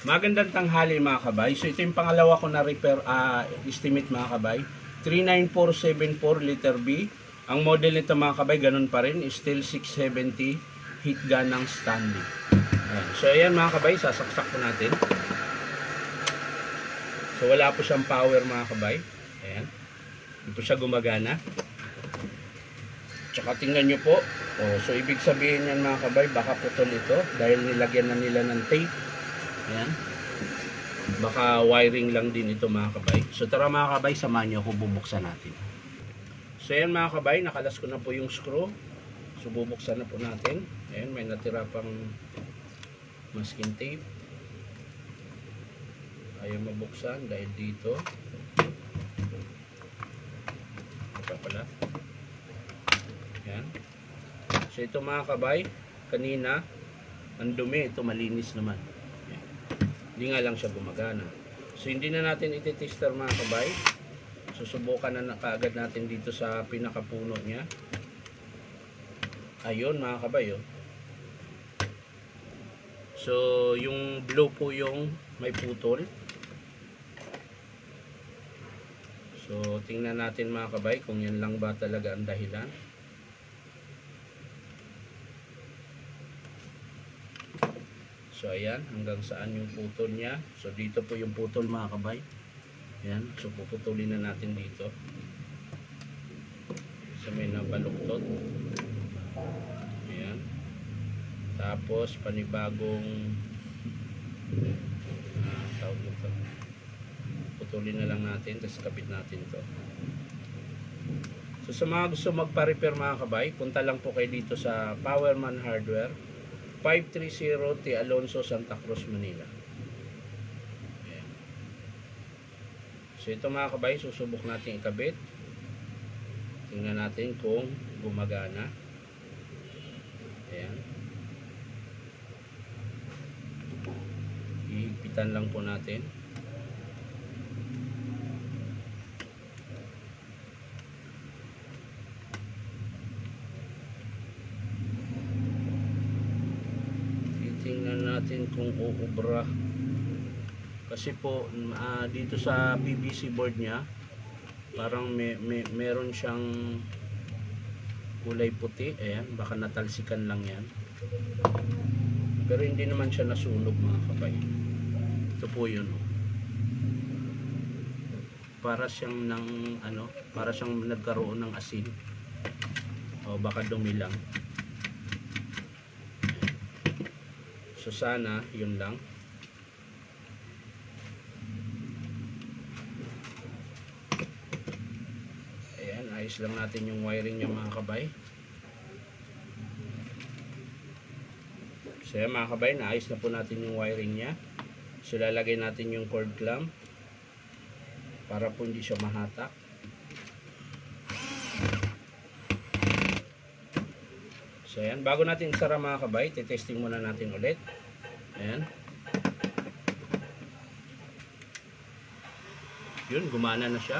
Magandang tanghali mga kabay. So ito yung pangalawa ko na repair estimate mga kabay. 39474 liter B. Ang model nito mga kabay, ganun pa rin. Still 670 heat gun ng Stanley. Ayan. So ayan mga kabay, sasaksak po natin. So wala po siyang power mga kabay. Ayan. Hindi po siya gumagana. Tsaka tingnan nyo po. So ibig sabihin yan mga kabay, baka putol ito dahil nilagyan na nila ng tape. Ayan. Baka wiring lang din ito mga kabay. So tara mga kabay, samahan nyo ako, bubuksan natin. So ayan mga kabay, nakalas ko na po yung screw. So bubuksan na po natin. Ayan, may natira pang masking tape. Ayaw mabuksan dahil dito. Ito pala. Ayan. So ito mga kabay, kanina ang dumi, ito malinis naman. Hindi nga lang siya gumagana. So hindi na natin iti-tester mga kabay. Susubukan na kaagad natin dito sa pinakapuno niya. Ayun mga kabay, oh. So yung blue po yung may putol. So tingnan natin mga kabay kung yan lang ba talaga ang dahilan. So ayan, hanggang saan yung putol niya. So dito po yung putol mga kabay. Ayan, so puputulin na natin dito. So may nabaluktot. Ayan. Tapos panibagong tawag nito. Putulin na lang natin, tapos kapit natin to. So sa mga gusto magpa-repair mga kabay, punta lang po kayo dito sa Powerman Hardware, 530 T. Alonso, Santa Cruz, Manila. Ayan. So ito mga kabay, susubok natin ikabit. Tingnan natin kung gumagana. Ayan. Ihigpitan lang po natin. Tingnan natin kung uubra. Kasi po dito sa PVC board niya parang meron siyang kulay puti. Ayan, baka natalsikan lang yan. Pero hindi naman siya nasunog mga kabay. Ito po yun, oh. Para siyang para siyang nagkaroon ng asin. O baka dumi lang. So sana yun lang. Ayan, ayos lang natin yung wiring niya mga kabay. So ayan mga kabay, naayos na po natin yung wiring niya. So lalagay natin yung cord clamp para po hindi siya mahatak. So ayan, bago natin isara mga kabay, titesting muna natin ulit. Ayan. Yun, gumana na siya.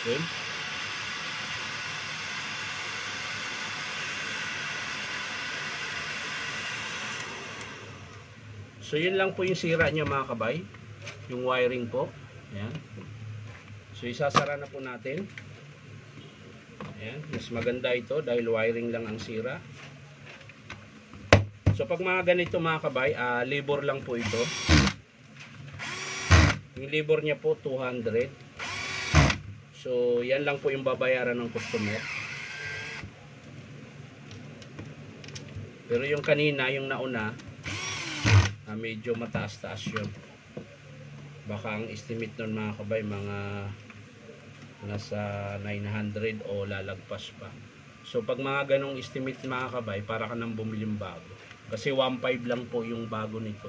Yun. So yun lang po yung sira niya mga kabay. Yung wiring po. Ayan. So isasara na po natin. Ayan. Mas maganda ito dahil wiring lang ang sira. So pag mga ganito mga kabay, labor lang po ito. Yung labor niya po 200. So yan lang po yung babayaran ng customer. Pero yung kanina, yung nauna, medyo mataas-taas yun. Baka ang estimate nun mga kabay mga nasa 900 o lalagpas pa. So pag mga ganong estimate mga kabay, para ka nang bumiling bago. Kasi 1.5 lang po yung bago nito.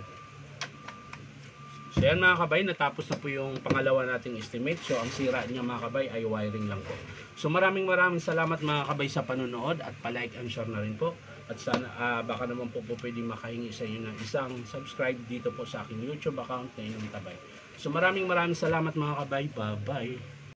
So yan mga kabay, natapos na po yung pangalawa nating estimate. So ang sira niya mga kabay ay wiring lang po. So maraming salamat mga kabay sa panonood at pa-like and share na rin po. At sana baka naman po pwedeng makahingi sa inyo ng isang subscribe dito po sa aking YouTube account na Inom Tabay. So maraming salamat mga kabay. Bye-bye.